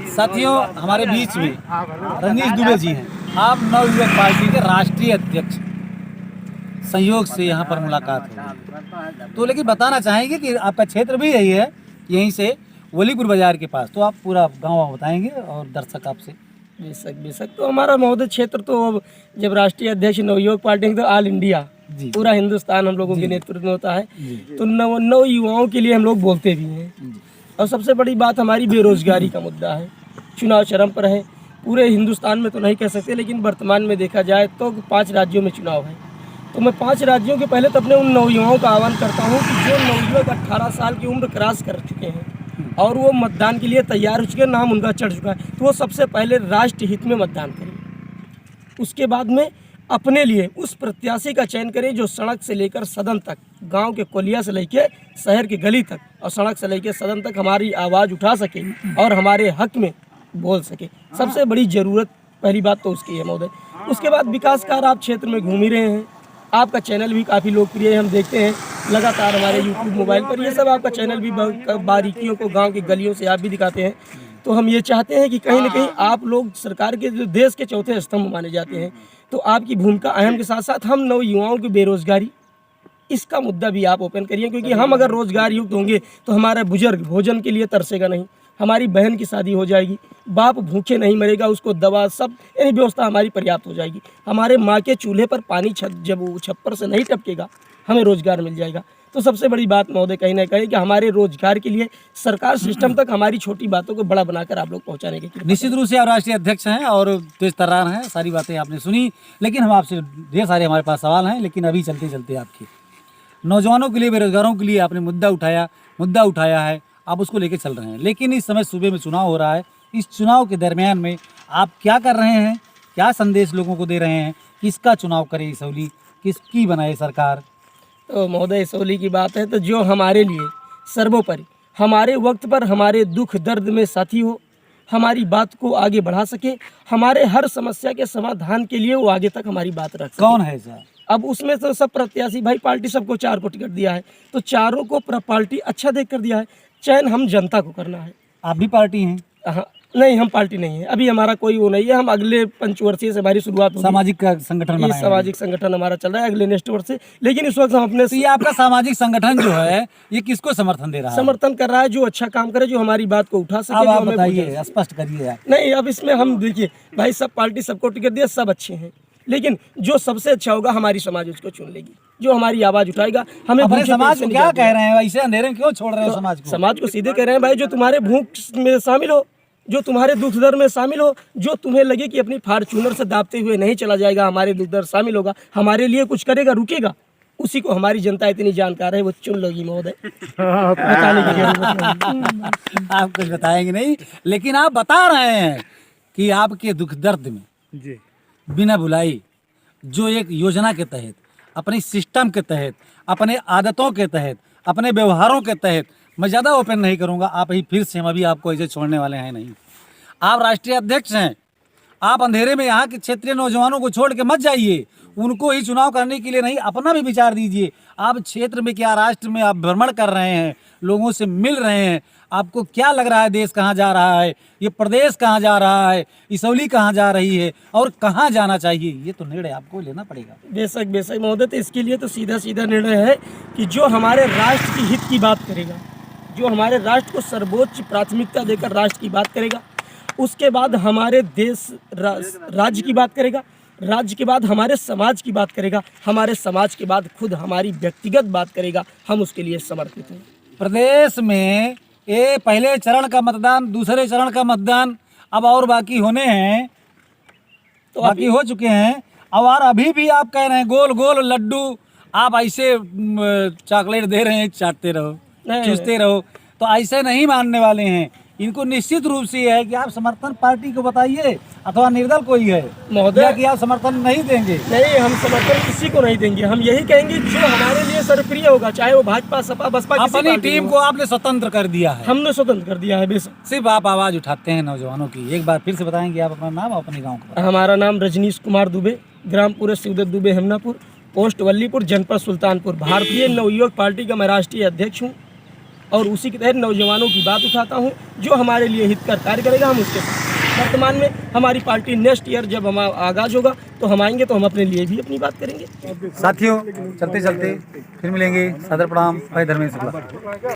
साथियों, हमारे बीच में रजनीश दुबे जी हैं। आप नवयुवक पार्टी के राष्ट्रीय अध्यक्ष, संयोग से यहाँ पर मुलाकात हो तो लेकिन बताना चाहेंगे कि आपका क्षेत्र भी यही है, यहीं से वलीपुर बाजार के पास, तो आप पूरा गाँव बताएंगे और दर्शक आपसे। बेशक बेशक। तो हमारा महोदय क्षेत्र तो अब जब राष्ट्रीय अध्यक्ष नवयुवक पार्टी की, तो ऑल इंडिया जी। पूरा हिंदुस्तान हम लोगों के नेतृत्व में होता है। जी। तो नव युवाओं के लिए हम लोग बोलते भी हैं। और सबसे बड़ी बात हमारी बेरोजगारी का मुद्दा है। चुनाव चरम पर है, पूरे हिंदुस्तान में तो नहीं कह सकते, लेकिन वर्तमान में देखा जाए तो 5 राज्यों में चुनाव है। तो मैं 5 राज्यों के पहले तो अपने उन नवयुवाओं का आह्वान करता हूँ कि जो नवयुवक 18 साल की उम्र क्रॉस कर चुके हैं और वो मतदान के लिए तैयार हो चुके हैं, नाम उनका चढ़ चुका है, तो वो सबसे पहले राष्ट्र हित में मतदान करें। उसके बाद में अपने लिए उस प्रत्याशी का चयन करें जो सड़क से लेकर सदन तक, गांव के कोलिया से लेकर शहर की गली तक और सड़क से लेकर सदन तक हमारी आवाज़ उठा सके और हमारे हक में बोल सके। सबसे बड़ी ज़रूरत पहली बात तो उसकी है महोदय। उसके बाद विकास कार्य आप क्षेत्र में घूम ही रहे हैं, आपका चैनल भी काफ़ी लोकप्रिय है, हम देखते हैं लगातार हमारे यूट्यूब मोबाइल पर, ये सब आपका चैनल भी बारीकियों को गांव की गलियों से आप भी दिखाते हैं। तो हम ये चाहते हैं कि कहीं ना कहीं आप लोग सरकार के जो देश के चौथे स्तंभ माने जाते हैं, तो आपकी भूमिका अहम के साथ साथ हम नव युवाओं की बेरोजगारी, इसका मुद्दा भी आप ओपन करिए, क्योंकि हम अगर रोजगार युक्त होंगे तो हमारा बुजुर्ग भोजन के लिए तरसेगा नहीं, हमारी बहन की शादी हो जाएगी, बाप भूखे नहीं मरेगा, उसको दवा सब यानी व्यवस्था हमारी पर्याप्त हो जाएगी, हमारे माँ के चूल्हे पर पानी जब वो छप्पर से नहीं टपकेगा, हमें रोजगार मिल जाएगा। तो सबसे बड़ी बात महोदय कहीं ना कहीं कि हमारे रोजगार के लिए सरकार सिस्टम तक हमारी छोटी बातों को बड़ा बनाकर आप लोग पहुंचाने के लिए। निश्चित रूप से आप राष्ट्रीय अध्यक्ष हैं और तेज तर्रार हैं, सारी बातें आपने सुनी, लेकिन हम आपसे ढेर सारे हमारे पास सवाल हैं, लेकिन अभी चलते चलते आपके नौजवानों के लिए, बेरोजगारों के लिए आपने मुद्दा उठाया है, आप उसको लेके चल रहे हैं। लेकिन इस समय सूबे में चुनाव हो रहा है, इस चुनाव के दरमियान में आप क्या कर रहे हैं, क्या संदेश लोगों को दे रहे हैं, किसका चुनाव करे इसौली, किसकी बनाए सरकार? तो महोदय इसौली की बात है तो जो हमारे लिए सर्वोपरि, हमारे वक्त पर हमारे दुख दर्द में साथी हो, हमारी बात को आगे बढ़ा सके, हमारे हर समस्या के समाधान के लिए वो आगे तक हमारी बात रख सके। कौन है सर? अब उसमें तो सब प्रत्याशी भाई, पार्टी सबको 4 को टिकट दिया है, तो चारों को पार्टी अच्छा देख कर दिया है, चयन हम जनता को करना है। आप भी पार्टी हैं? हाँ, नहीं हम पार्टी नहीं है, अभी हमारा कोई वो नहीं है, हम अगले पंचवर्षीय से हमारी शुरुआत होगी। सामाजिक संगठन, ये सामाजिक संगठन हमारा चल रहा है अगले नेक्स्ट वर्ष से, लेकिन इस वक्त हम अपने तो ये आपका सामाजिक संगठन जो है ये किसको समर्थन दे रहा है? समर्थन कर रहा है जो अच्छा काम करे, जो हमारी बात को उठा सके। अब आप बताइए, स्पष्ट करिए आप। नहीं, अब इसमें हम देखिए भाई, सब पार्टी सबको टिकट दिया, सब अच्छे हैं, लेकिन जो सबसे अच्छा होगा हमारी समाज उसको चुन लेगी, जो हमारी आवाज उठाएगा। हमें अपने समाज को क्या कह रहे हैं, ऐसे अंधेरे में क्यों छोड़ रहे हो समाज को? समाज को सीधे कह रहे हैं भाई, जो तुम्हारे भूख में शामिल हो, जो तुम्हारे दुख दर्द में शामिल हो, जो तुम्हें लगे कि अपनी फार्चूनर से दाबते हुए नहीं चला जाएगा, हमारे दुख दर्द शामिल होगा, हमारे लिए कुछ करेगा, रुकेगा, उसी को हमारी जनता इतनी जानकार है, वो चुन लोगी महोदय। बताने की जरूरत नहीं। आप कुछ बताएंगे नहीं, लेकिन आप बता रहे हैं कि आपके दुख दर्द में जी बिना बुलाई, जो एक योजना के तहत, अपने सिस्टम के तहत, अपने आदतों के तहत, अपने व्यवहारों के तहत, मैं ज़्यादा ओपन नहीं करूंगा, आप ही फिर से, हम अभी आपको ऐसे छोड़ने वाले हैं नहीं। आप राष्ट्रीय अध्यक्ष हैं, आप अंधेरे में यहाँ के क्षेत्रीय नौजवानों को छोड़ के मत जाइए, उनको ही चुनाव करने के लिए नहीं, अपना भी विचार दीजिए। आप क्षेत्र में क्या, राष्ट्र में आप भ्रमण कर रहे हैं, लोगों से मिल रहे हैं, आपको क्या लग रहा है देश कहाँ जा रहा है, ये प्रदेश कहाँ जा रहा है, इसौली कहाँ जा रही है और कहाँ जाना चाहिए, ये तो निर्णय आपको लेना पड़ेगा। बेशक बेशक महोदय, तो इसके लिए तो सीधा सीधा निर्णय है कि जो हमारे राष्ट्र की हित की बात करेगा, जो हमारे राष्ट्र को सर्वोच्च प्राथमिकता देकर राष्ट्र की बात करेगा, उसके बाद हमारे देश राज्य की बात करेगा, राज्य के बाद हमारे समाज की बात करेगा, हमारे समाज के बाद खुद हमारी व्यक्तिगत बात करेगा, हम उसके लिए समर्पित हैं। प्रदेश में ये पहले चरण का मतदान, दूसरे चरण का मतदान अब और बाकी होने हैं, तो बाकी हो चुके हैं, और अभी भी आप कह रहे हैं गोल गोल लड्डू आप ऐसे चॉकलेट दे रहे हैं, चाटते रहो, चूसते रहो, तो ऐसे नहीं मानने वाले हैं। इनको निश्चित रूप से है कि आप समर्थन पार्टी को बताइए, अथवा निर्दल कोई है महोदय कि आप समर्थन नहीं देंगे। नहीं, हम समर्थन किसी को नहीं देंगे, हम यही कहेंगे जो हमारे लिए सर्वप्रिय होगा, चाहे वो भाजपा, सपा, बसपा, अपनी टीम को आपने स्वतंत्र कर दिया है। हमने स्वतंत्र कर दिया है, बेशक। सिर्फ आप आवाज उठाते हैं नौजवानों की। एक बार फिर से बताएंगे आप अपना नाम और अपने गाँव का? हमारा नाम रजनीश कुमार दुबे, ग्राम पूरे शिवदत्त दुबे हेमनापुर, पोस्ट वल्लीपुर, जनपद सुल्तानपुर। भारतीय नवयुवक पार्टी का मैं राष्ट्रीय अध्यक्ष हूँ। और उसी के तहत नौजवानों की बात उठाता हूँ। जो हमारे लिए हितकर कार्य करेगा हम उसके साथ। वर्तमान में हमारी पार्टी नेक्स्ट ईयर जब हम आगाज होगा तो हम आएंगे तो हम अपने लिए भी अपनी बात करेंगे। साथियों, चलते चलते फिर मिलेंगे। सादर प्रणाम, भाई धर्मेंद्र शुक्ला।